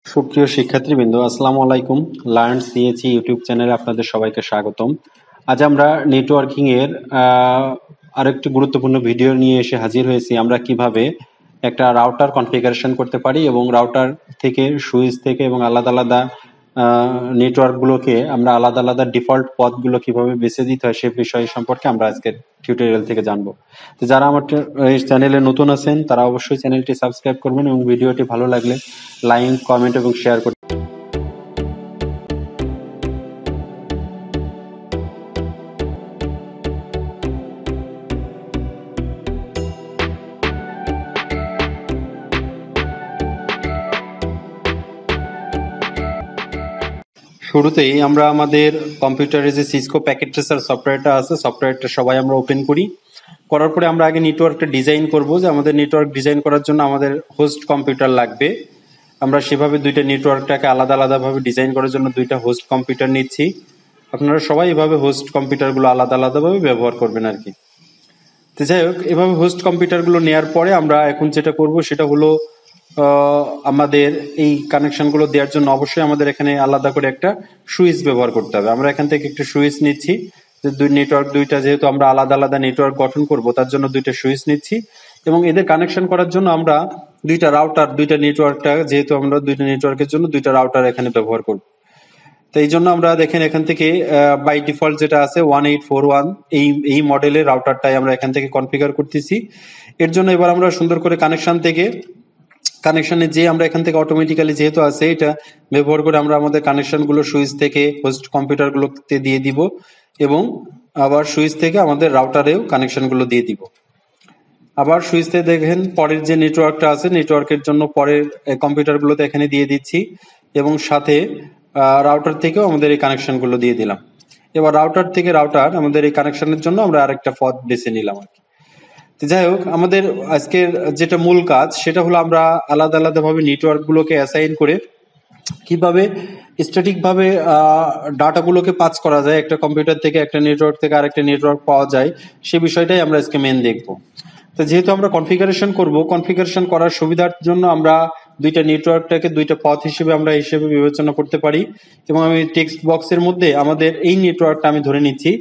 সুপ্রিয় শিক্ষার্থীবৃন্দ, আসসালামু আলাইকুম। লার্ন সিএচি ইউটিউব চ্যানেলে আপনাদের সবাইকে স্বাগতম। আজ আমরা নেটওয়ার্কিং এর আরেকটি গুরুত্বপূর্ণ ভিডিও নিয়ে এসে হাজির হয়েছি। আমরা কিভাবে একটা রাউটার কনফিগারেশন করতে পারি এবং রাউটার থেকে সুইচ থেকে এবং আলাদা আলাদা নেটওয়ার্ক গুলোকে আমরা আলাদা আলাদা ডিফল্ট পথগুলো কিভাবে বেছে দিতে হয় সে বিষয় সম্পর্কে আমরা আজকের টিউটোরিয়াল থেকে জানবো। তো যারা আমার এই চ্যানেলে নতুন আছেন তারা অবশ্যই চ্যানেলটি সাবস্ক্রাইব করবেন এবং ভিডিওটি ভালো লাগলে লাইক, কমেন্ট এবং শেয়ার করবেন। শুরুতেই আমরা আমাদের কম্পিউটারে যে সিসকো প্যাকেট ট্রেসার সফটওয়্যারটা আছে, সফটওয়্যারটা সবাই আমরা ওপেন করার পরে আমরা আগে নেটওয়ার্কটা ডিজাইন করব। যে আমাদের নেটওয়ার্ক ডিজাইন করার জন্য আমাদের হোস্ট কম্পিউটার লাগবে। আমরা সেভাবে দুইটা নেটওয়ার্কটাকে আলাদা আলাদাভাবে ডিজাইন করার জন্য দুইটা হোস্ট কম্পিউটার নিচ্ছি। আপনারা সবাই এভাবে হোস্ট কম্পিউটারগুলো আলাদা আলাদাভাবে ব্যবহার করবেন আর কি। তো যাই হোক, এভাবে হোস্ট কম্পিউটারগুলো নেওয়ার পরে আমরা এখন যেটা করব সেটা হলো আমাদের এই কানেকশনগুলো দেওয়ার জন্য অবশ্যই আমাদের এখানে আলাদা করে একটা সুইচ ব্যবহার করতে হবে। আমরা এখান থেকে একটা সুইচ নিচ্ছি, যে নেটওয়ার্ক দুইটা যেহেতু আমরা আলাদা আলাদা নেটওয়ার্ক গঠন করব তার জন্য দুইটা সুইচ নিচ্ছি এবং এদের কানেকশন করার জন্য আমরা দুইটা রাউটার, দুইটা নেটওয়ার্কটা যেহেতু আমরা দুইটা নেটওয়ার্কের জন্য দুইটা রাউটার এখানে ব্যবহার করব। তো এই জন্য আমরা দেখেন এখান থেকে বাই ডিফল্ট যেটা আছে 1841 এই মডেলের রাউটারটাই আমরা এখান থেকে কনফিগার করতেছি। এর জন্য এবার আমরা সুন্দর করে কানেকশনে যে আমরা এখান থেকে অটোমেটিক্যালি যেহেতু আছে এটা ব্যবহার করে আমরা আমাদের কানেকশনগুলো সুইচ থেকে হোস্ট কম্পিউটারগুলোতে দিয়ে দিব এবং আবার সুইচ থেকে আমাদের রাউটারেও কানেকশনগুলো দিয়ে দিব। আবার সুইচতে দেখেন পরের যে নেটওয়ার্কটা আছে নেটওয়ার্কের জন্য পরের কম্পিউটারগুলোতে এখানে দিয়ে দিচ্ছি এবং সাথে রাউটার থেকেও আমাদের এই কানেকশনগুলো দিয়ে দিলাম। এবার রাউটার থেকে রাউটার আমাদের এই কানেকশনের জন্য আমরা আরেকটা পথ বেছে নিলাম আর কি। যাই হোক, আমাদের আজকের যেটা মূল কাজ সেটা হলো আমরা আলাদা আলাদা ভাবে নেটওয়ার্ক গুলোকে অ্যাসাইন করে কিভাবে স্ট্যাটিক ভাবে ডাটাগুলোকে পাস করা যায়, একটা কম্পিউটার থেকে একটা নেটওয়ার্ক থেকে আরেকটা নেটওয়ার্ক পাওয়া যায়, সে বিষয়টাই আমরা আজকে মেন দেখবো। তো যেহেতু আমরা কনফিগারেশন করব, কনফিগারেশন করার সুবিধার জন্য আমরা দুইটা নেটওয়ার্কটাকে দুইটা পথ হিসেবে বিবেচনা করতে পারি এবং আমি টেক্সট বক্সের মধ্যে আমাদের এই নেটওয়ার্কটা আমি ধরে নিচ্ছি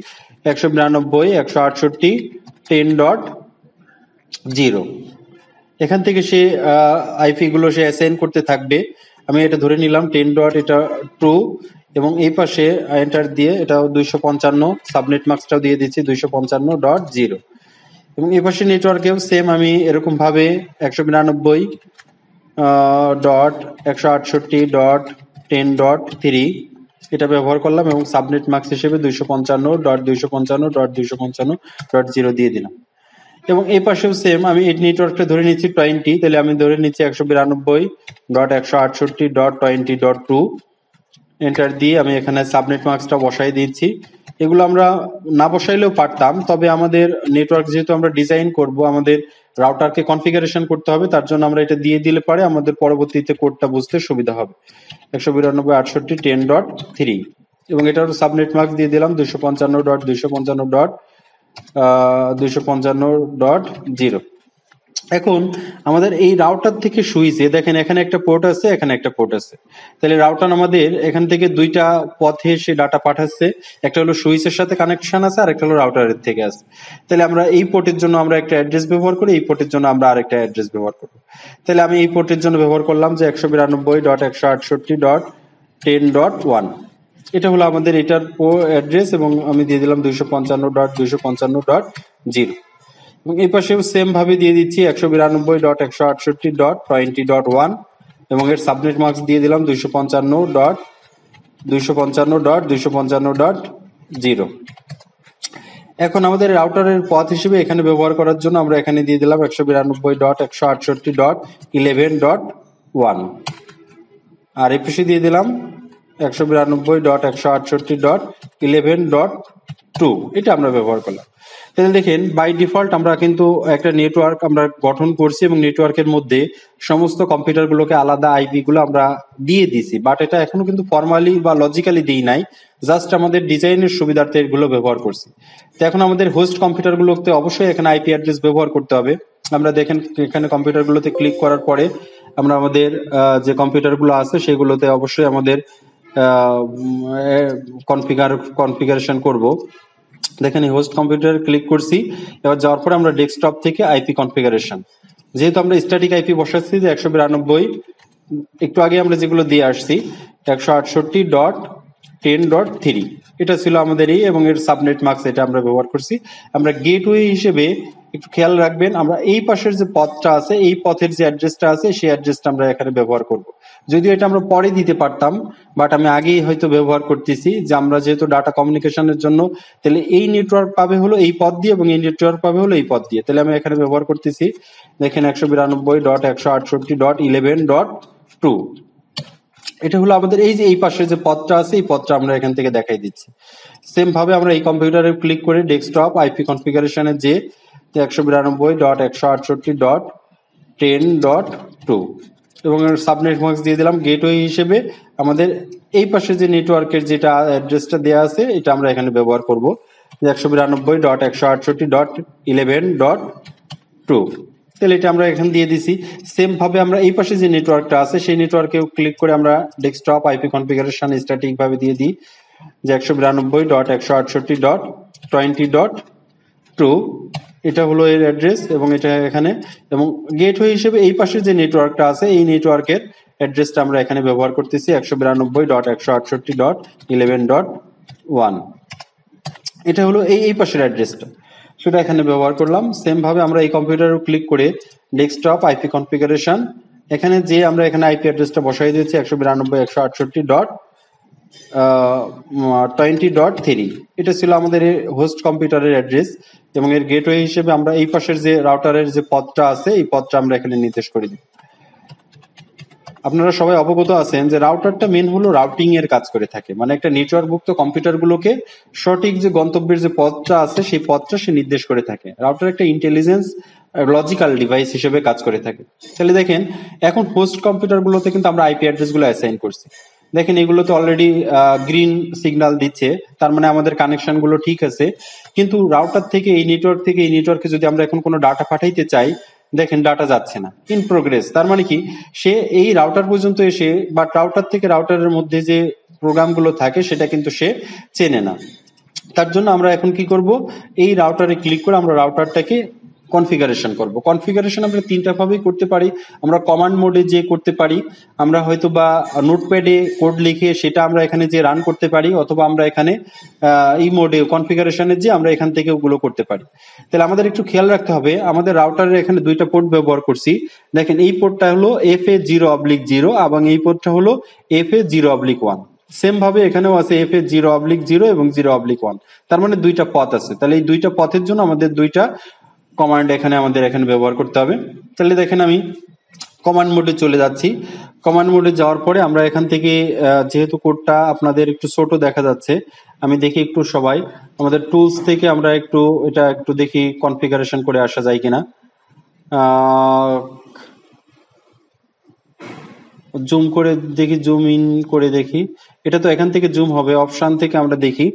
192.168.10.0। এখান থেকে সে আইপি গুলো সে অ্যাসাইন করতে থাকবে। আমি এটা ধরে নিলাম 10. এটা 2 এবং এই পাশে এন্টার দিয়ে এটা 255 সাবনেট মাস্কটাও দিয়ে দিচ্ছি 255.0 এবং এই পাশে নেটওয়ার্কেও সেম আমি এরকম ভাবে 192.168.10.3 এটা ব্যবহার করলাম এবং সাবনেট মাস্ক হিসেবে 255.255.255.0 দিয়ে দিলাম এবং এই পাশেও সেম আমি এই নেটওয়ার্কটা ধরে নিচ্ছি 20, তাহলে আমি ধরে নিচ্ছি 192.168.20.2 এন্টার দিয়ে আমি এখানে সাবনেট মাস্কটা বসাই দিচ্ছি। এগুলো আমরা না বসাইলেও পারতাম, তবে আমাদের নেটওয়ার্ক যেহেতু আমরা ডিজাইন করব, আমাদের রাউটারকে কনফিগারেশন করতে হবে, তার জন্য আমরা এটা দিয়ে দিলে পারে আমাদের পরবর্তীতে কোডটা বুঝতে সুবিধা হবে। 192.168.10.3 এবং এটার সাবনেট মাস্ক দিয়ে দিলাম 255.255.255.0। এখন আমাদের এই রাউটার থেকে সুইচে দেখেন এখানে একটা পোর্ট আছে, এখানে একটা পোর্ট আছে। তাহলে রাউটার আমাদের এখান থেকে দুইটা পথে সে ডাটা পাঠাচ্ছে, একটা হলো সুইচের সাথে কানেকশন আছে আর একটা হলো রাউটারের থেকে আছে। তাহলে আমরা এই পোর্টের জন্য আমরা একটা অ্যাড্রেস ব্যবহার করি, এই পোর্টের জন্য আমরা আরেকটা অ্যাড্রেস ব্যবহার করব। তাহলে আমি এই পোর্টের জন্য ব্যবহার করলাম যে 192.168.10.1। এটা হলো আমাদের এটার অ্যাড্রেস এবং আমি দিয়ে দিলাম 255.255.0 এবং এই পাশেও সেম ভাবে দিয়ে দিচ্ছি 192.168.20.1 এবং এর সাবনেট মার্কস দিয়ে দিলাম 255.255.255.0। এখন আমাদের রাউটারের পথ হিসেবে এখানে ব্যবহার করার জন্য আমরা এখানে দিয়ে দিলাম 192.168.11.1 আর এই পাশে দিয়ে দিলাম 192.168.11.2। এটা আমরা ব্যবহার করলাম। তাহলে দেখেন বাই ডিফল্ট আমরা কিন্তু একটা নেটওয়ার্ক আমরা গঠন করছি এবং নেটওয়ার্কের মধ্যে সমস্ত কম্পিউটার গুলোকে আলাদা আইপি গুলো আমরা দিয়ে দিছি, বাট এটা এখনো কিন্তু ফর্মালি বা লজিক্যালি দিই নাই, জাস্ট আমাদের ডিজাইনের সুবিধার্থে এগুলো ব্যবহার করছি। তো এখন আমাদের হোস্ট কম্পিউটার গুলোতে অবশ্যই এখানে আইপি অ্যাড্রেস ব্যবহার করতে হবে। আমরা দেখেন এখানে কম্পিউটার গুলোতে ক্লিক করার পরে আমরা আমাদের যে কম্পিউটারগুলো আছে সেগুলোতে অবশ্যই আমাদের কনফিগারেশন করব। দেখেন হোস্ট কম্পিউটার ক্লিক করছি, এবার যাওয়ার পরে আমরা ডেস্কটপ থেকে আইপি কনফিগারেশন, যেহেতু আমরা স্ট্যাটিক আইপি বসাচ্ছি যে 192, একটু আগে আমরা যেগুলো দিয়ে আসছি 168.10.3, এটা ছিল আমাদের এবং এর সাবনেট মার্কস এটা আমরা ব্যবহার করছি। আমরা গেটওয়ে হিসেবে একটু খেয়াল রাখবেন, আমরা এই পাশের যে পথটা আছে এই পথের যে অ্যাড্রেসটা আছে সেই অ্যাড্রেসটা আমরা এখানে ব্যবহার করব। যদিও এটা আমরা পরে দিতে পারতাম, বাট আমি আগেই হয়তো ব্যবহার করতেছি যে আমরা যেহেতু ডাটা কমিউনিকেশনের জন্য, তাহলে এই নেটওয়ার্ক পাবে হলো এই পথ দিয়ে এবং এই নেটওয়ার্ক পাবে হলো এই পথ দিয়ে, তাহলে আমি এখানে ব্যবহার করতেছি দেখেন 192.168.11.2। এটা হলো আমাদের এই যে এই পাশে যে পথটা আছে এই পথটা আমরা এখান থেকে দেখাই দিচ্ছি। সেম ভাবে আমরা এই কম্পিউটারে ক্লিক করে ডেস্কটপ আইপি কনফিগারেশনে যে 192.168.10.2 এবং সাবনেট মার্কস দিয়ে দিলাম গেটওয়ে হিসেবে। আমাদের এই পাশে যে নেটওয়ার্কের যেটা অ্যাড্রেসটা দেওয়া আছে এটা আমরা এখানে ব্যবহার করব 192.168.11.2, তাহলে এটা আমরা এখানে দিয়ে দিছি। সেম ভাবে আমরা এই পাশে যে নেটওয়ার্কটা আছে সেই নেটওয়ার্কেও ক্লিক করে আমরা ডেস্কটপ আইপি কনফিগারেশন স্ট্যাটিক ভাবে দিয়ে দিই যে 192.168.20.2, এটা হলো এর অ্যাড্রেস এবং এটা এখানে, এবং গেটওয়ে হিসেবে এই পাশে যে নেটওয়ার্কটা আছে এই নেটওয়ার্কের অ্যাড্রেসটা আমরা এখানে ব্যবহার করতেছি 192.168.11.1, এটা হলো এই পাশের অ্যাড্রেসটা, সেটা এখানে ব্যবহার করলাম। সেম ভাবে আমরা এই কম্পিউটারে ক্লিক করে ডেস্কটপ আইপি কনফিগারেশন, এখানে যে আমরা এখানে আইপি অ্যাড্রেসটা বসাই দিয়েছি 192.168.20.3, এটা ছিল আমাদের হোস্ট কম্পিউটারের অ্যাড্রেস এবং এর গেটওয়ে হিসেবে আমরা এই পাশের যে রাউটারের যে পথটা আছে এই পথটা আমরা এখানে নির্দেশ করে দিই। আপনারা সবাই অবগত আছেন যে রাউটারটা মেন হলো রাউটিং এর কাজ করে থাকে, মানে একটা নেটওয়ার্কভুক্ত কম্পিউটারগুলোকে সঠিক যে গন্তব্যের যে পথটা আছে সেই পথটা সে নির্দেশ করে থাকে। রাউটার একটা ইন্টেলিজেন্স লজিক্যাল ডিভাইস হিসেবে কাজ করে থাকে। তাহলে দেখেন এখন হোস্ট কম্পিউটারগুলোতে কিন্তু আমরা আইপি অ্যাড্রেসগুলো অ্যাসাইন করছি, দেখেন এগুলোতে অলরেডি গ্রিন সিগন্যাল দিচ্ছে, তার মানে আমাদের কানেকশন গুলো ঠিক আছে। কিন্তু রাউটার থেকে এই নেটওয়ার্ক থেকে এই নেটওয়ার্কে যদি আমরা এখন কোনো ডাটা পাঠাইতে চাই, দেখেন ডাটা যাচ্ছে না, ইন প্রোগ্রেস, তার মানে কি সে এই রাউটার পর্যন্ত এসে বা রাউটার থেকে রাউটারের মধ্যে যে প্রোগ্রামগুলো থাকে সেটা কিন্তু সে চেনে না। তার জন্য আমরা এখন কি করব, এই রাউটারে ক্লিক করে আমরা রাউটারটাকে কনফিগারেশন করব। কনফিগারেশন আমরা তিনটা ভাবেই করতে পারি, আমরা কমান্ড মোডে যে করতে পারি, আমরা হয়তো বা নোটপ্যাডে কোড লিখে সেটা আমরা এখানে যে রান করতে পারি, অথবা আমরা এখানে এই মোডে কনফিগারেশনের যে আমরা এখান থেকে ওগুলো করতে পারি। তাহলে আমাদের একটু খেয়াল রাখতে হবে, আমাদের রাউটারের এখানে দুইটা পোর্ট ব্যবহার করছি, দেখেন এই পোর্টটা হলো FA0/0 এবং এই পোর্টটা হলো FA0/1। সেম ভাবে এখানেও আছে FA0/0 এবং 0/1, তার মানে দুইটা পথ আছে। তাহলে এই দুইটা পথের জন্য আমাদের দুইটা কমান্ড আমাদের এখানে ব্যবহার করতে হবে। তাহলে দেখেন আমি কমান্ড মোডে চলে যাচ্ছি। কমান্ড মোডে যাওয়ার পরে আমরা এখান থেকে যেহেতু কোডটা আপনাদের একটু ছোট দেখা যাচ্ছে, আমি দেখি একটু সবাই আমাদের টুলস থেকে আমরা এটা একটু দেখি কনফিগারেশন করে আসা যায় কিনা। জুম করে দেখি, জুম ইন করে দেখি, এটা তো এখান থেকে জুম হবে, অপশন থেকে আমরা দেখি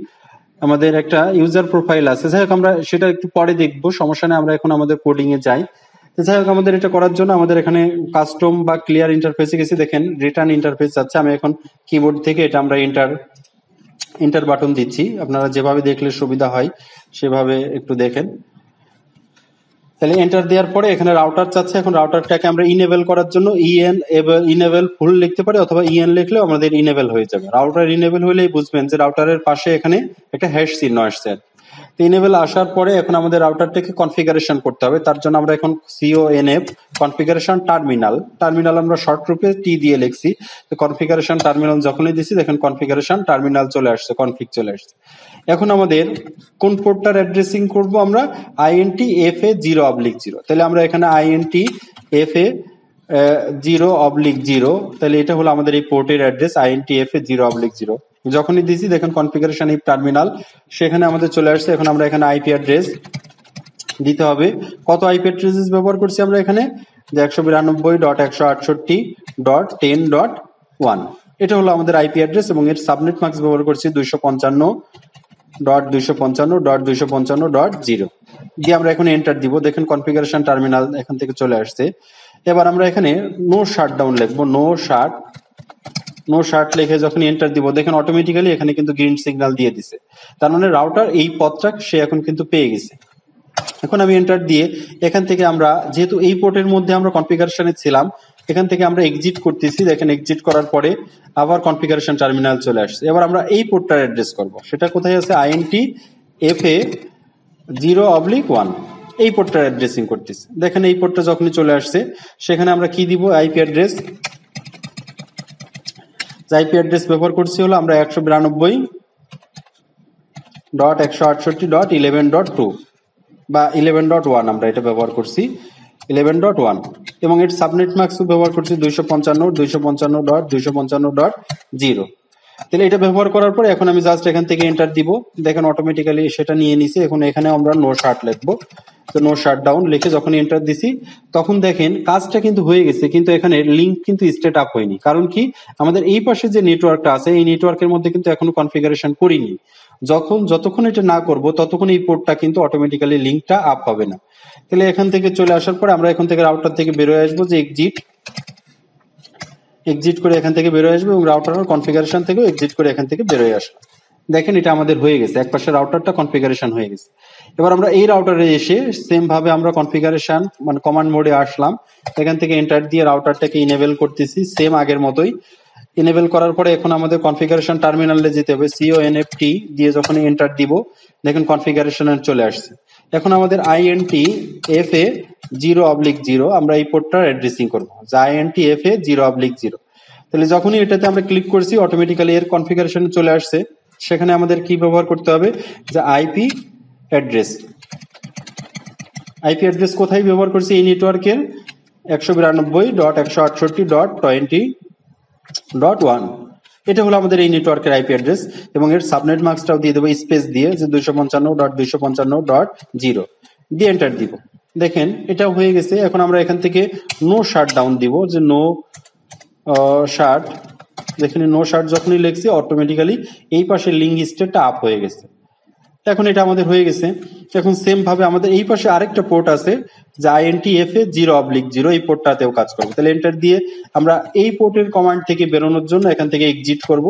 আমাদের একটা ইউজার প্রোফাইল আছে। যাই হোক আমরা সেটা একটু পরে দেখবো, সমস্যা নেই, আমরা এখন আমাদের কোডিং এ যাই। যাই হোক আমাদের এটা করার জন্য আমাদের এখানে কাস্টম বা ক্লিয়ার ইন্টারফেসে গেছি, দেখেন রিটার্ন ইন্টারফেস যাচ্ছে। আমি এখন কিবোর্ড থেকে এটা আমরা এন্টার বাটন দিচ্ছি, আপনারা যেভাবে দেখলে সুবিধা হয় সেভাবে একটু দেখেন। তাহলে এন্টার দেওয়ার পরে এখানে রাউটার চাচ্ছে, এখন রাউটারটাকে আমরা ইনেবল করার জন্য ইনেবল ফুল লিখতে পারি, অথবা লিখলেও আমাদের ইনেবল হয়ে যাবে। রাউটার ইনেবল হলেই বুঝবেন যে রাউটারের পাশে এখানে একটা হ্যাশ চিহ্ন আসছে। ইনেবল আসার পরে এখন আমাদের রাউটারটাকে কনফিগারেশন করতে হবে, তার জন্য আমরা এখন CONF কনফিগারেশন টার্মিনাল আমরা শর্ট রূপে টি দিয়ে লিখছি। তো কনফিগারেশন টার্মিনাল যখনই দিছি দেখেন কনফিগারেশন টার্মিনাল চলে আসছে, কনফিগ চলে আসছে। এখন আমাদের কোন পোর্টটার অ্যাড্রেসিং করব আমরা, INT FA0/0, তাহলে আমরা এখানে INT FA0/0, তাহলে এটা হলো আমাদের এই পোর্টের অ্যাড্রেস INT FA0/0। যখনই দিছি দেখেন কনফিগারেশন এই টার্মিনাল সেখানে আমাদের চলে আসছে। এখন আমরা এখানে আইপি অ্যাড্রেস দিতে হবে, কত আইপি অ্যাড্রেস ব্যবহার করছি আমরা এখানে, যে 192.168.10.1, এটা হলো আমাদের আইপি অ্যাড্রেস এবং এর সাবনেট মার্কস ব্যবহার করছি 255.255.255.0 দিয়ে আমরা এখন এন্টার দিব। দেখেন কনফিগারেশন টার্মিনাল এখান থেকে চলে আসছে। এবার আমরা এখানে নো শাটডাউন লিখবো, নো শাট লিখে যখন এন্টার দিব দেখেন অটোমেটিক্যালি এখানে কিন্তু গ্রিন সিগন্যাল দিয়ে দিছে। তার মানে রাউটার এই পথটা সে এখন কিন্তু পেয়ে গেছে। এখন আমি এন্টার দিয়ে এখান থেকে আমরা যেহেতু এই পোর্টের মধ্যে আমরা কনফিগারেশনে ছিলাম, এখান থেকে আমরা এক্সিট করতেছি। দেখেন এক্সিট করার পরে আবার কনফিগারেশন টার্মিনাল চলে আসছে। এবার আমরা এই পোর্টটার অ্যাড্রেস করব, সেটা কোথায় আছে, INT-FA 0/1 এই পোর্টটার অ্যাড্রেসিং করতেছি। দেখেন এই পোর্টটা যখনই চলে আসছে সেখানে আমরা কি দিব, আইপি অ্যাড্রেস। আইপি অ্যাড্রেস ব্যবহার করছি হলো আমরা 192.168.11.2 বা 11.1 আমরা এটা ব্যবহার করছি 11.1 এবং এর সাবনেট ম্যাক্সও ব্যবহার করছি 255.255.255.0। তাহলে এটা ব্যবহার করার পরে এখন আমি জাস্ট এখান থেকে এন্টার দিব। দেখেন অটোমেটিক্যালি সেটা নিয়ে নিছে। এখন এখানে আমরা নো শাট লিখবো, তো নো শাট ডাউন লিখে যখন এন্টার দিছি তখন দেখেন কাজটা কিন্তু হয়ে গেছে, কিন্তু এখানে লিঙ্ক কিন্তু স্টেট আপ হয়নি। কারণ কি, আমাদের এই পাশে যে নেটওয়ার্কটা আছে এই নেটওয়ার্কের মধ্যে কিন্তু এখনো কনফিগারেশন করিনি। যতক্ষণ এটা না করব ততক্ষণ এই পোর্টটা কিন্তু অটোমেটিক্যালি লিঙ্কটা আপ হবে না। তাহলে এখান থেকে চলে আসার পরে আমরা এখান থেকে রাউটার থেকে বেরোয় আসবো, যে এক্সিট করে এখান থেকে বেরোয় আসবো এবং রাউটার কনফিগারেশন থেকেও এক্সিট করে এখান থেকে বেরোয় আসবো। দেখেন এটা আমাদের হয়ে গেছে, একপাশে রাউটারটা কনফিগারেশন হয়ে গেছে। এবার আমরা এই রাউটারে এসে সেম ভাবে আমরা কনফিগারেশন মানে কমান্ড মোডে আসলাম। এখান থেকে এন্টার দিয়ে রাউটারটাকে ইনেবল করতেছি সেম আগের মতোই। ইনেবল করার পরে এখন আমাদের কনফিগারেশন টার্মিনালে যেতে হবে, CONFT দিয়ে যখন এন্টার দিব দেখেন কনফিগারেশন চলে আসছে। এখন আমাদের INT-FA 0/0 আমরা এই পোর্টটার অ্যাড্রেসিং করবো, যে INT-FA 0/0। তাহলে যখনই এটাতে আমরা ক্লিক করছি অটোমেটিক্যালি এর কনফিগারেশন চলে আসছে। সেখানে আমাদের কি ব্যবহার করতে হবে, যে আইপি অ্যাড্রেস। আইপি অ্যাড্রেস কোথায় ব্যবহার করছি, এই নেটওয়ার্কের 192.168.20.1 এটা হলো আমাদের এই নেটওয়ার্কের আইপি অ্যাড্রেস এবং এর সাবনেট মাস্কটাও দিয়ে দেবো স্পেস দিয়ে, যে 255.255.0 দিয়ে এন্টার দিব। দেখেন এটা হয়ে গেছে। এখন আমরা এখান থেকে নো শাট ডাউন দিব, যে নো শাট। দেখেন নো শাট যখনই লিখছি অটোমেটিক্যালি এই পাশে লিঙ্ক স্টেটটা আপ হয়ে গেছে। এখন এটা আমাদের হয়ে গেছে। এখন সেম ভাবে আমাদের এই পাশে আরেকটা পোর্ট আছে, যে INT-FA 0/0 এই পোর্টটাতেও কাজ করবে। তাহলে এন্টার দিয়ে আমরা এই পোর্টের কমান্ড থেকে বেরোনোর জন্য এখান থেকে এক্সিট করব।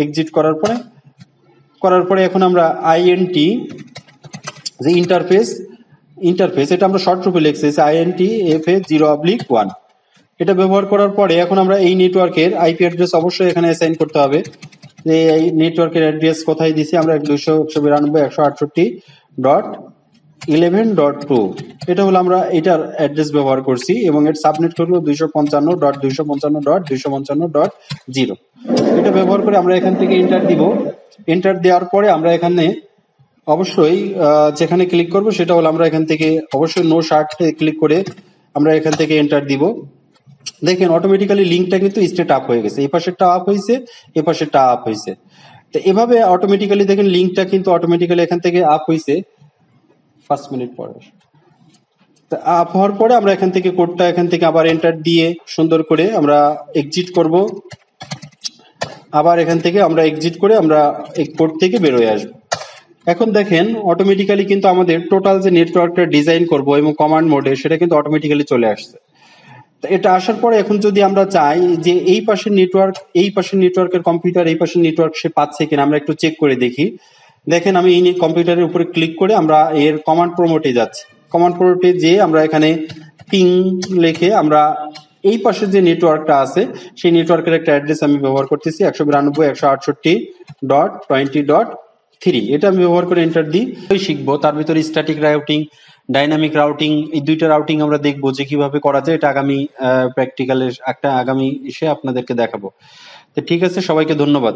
এক্সিট করার পরে এখন আমরা INT যে ইন্টারফেস এটা আমরা শর্ট রূপে লিখছি INT-FA 0/1 এটা ব্যবহার করার পরে এখন আমরা এই নেটওয়ার্কের আইপি অ্যাড্রেস অবশ্যই এখানে অ্যাসাইন করতে হবে। যে এই নেটওয়ার্কের অ্যাড্রেস কোথায় দিছি আমরা 292.168.11.2 এটা হলো আমরা এটার অ্যাড্রেস ব্যবহার করছি এবং এর সাবনেট হলো 255.255.255.0। এটা ব্যবহার করে আমরা এখান থেকে এন্টার দিব। এন্টার দেওয়ার পরে আমরা এখানে অবশ্যই যেখানে ক্লিক করব সেটা হলো আমরা এখান থেকে অবশ্যই নো শার্ট ক্লিক করে আমরা এখান থেকে এন্টার দিব। দেখেন অটোমেটিক্যালি লিঙ্কটা কিন্তু স্টেট আপ হয়ে গেছে, এই পাশেরটা আপ হয়েছে, এই পাশেরটা আপ হয়েছে। তো এভাবে অটোমেটিক্যালি দেখেন লিঙ্কটা কিন্তু অটোমেটিক্যালি এখান থেকে আপ হয়েছে 5 মিনিট পরে। আপ হওয়ার পরে আমরা এখান থেকে কোডটা এখান থেকে আবার এন্টার দিয়ে সুন্দর করে আমরা এক্সিট করব। আবার এখান থেকে আমরা এক্সিট করে আমরা এই কোড থেকে বেরোয় আসবো। এখন দেখেন অটোমেটিক্যালি কিন্তু আমাদের টোটাল যে নেটওয়ার্কটা ডিজাইন করব এবং কমান্ড মোডে সেটা কিন্তু অটোমেটিক্যালি চলে আসছে। এটা আসার পরে এখন যদি আমরা চাই যে এই পাশের নেটওয়ার্কের কম্পিউটার এই পাশের নেটওয়ার্ক সে পাচ্ছে কিনা আমরা একটু চেক করে দেখি। দেখেন আমি এই কম্পিউটারের উপরে ক্লিক করে আমরা এর কমান্ড প্রমোটে যাচ্ছি। কমান্ড প্রমোটে যে আমরা এখানে পিং লিখে আমরা এই পাশে যে নেটওয়ার্কটা আছে সেই নেটওয়ার্কের একটা অ্যাড্রেস আমি ব্যবহার করতেছি 192.168.20.3 এটা আমি ব্যবহার করে এন্টার দিই। শিখবো তার ভিতরে স্ট্যাটিক রাউটিং, ডাইনামিক রাউটিং, এই দুইটা রাউটিং আমরা দেখবো যে কিভাবে করা যায়। এটা আগামী প্র্যাকটিক্যালের আগামী ইসে আপনাদেরকে দেখাবো। তো ঠিক আছে, সবাইকে ধন্যবাদ।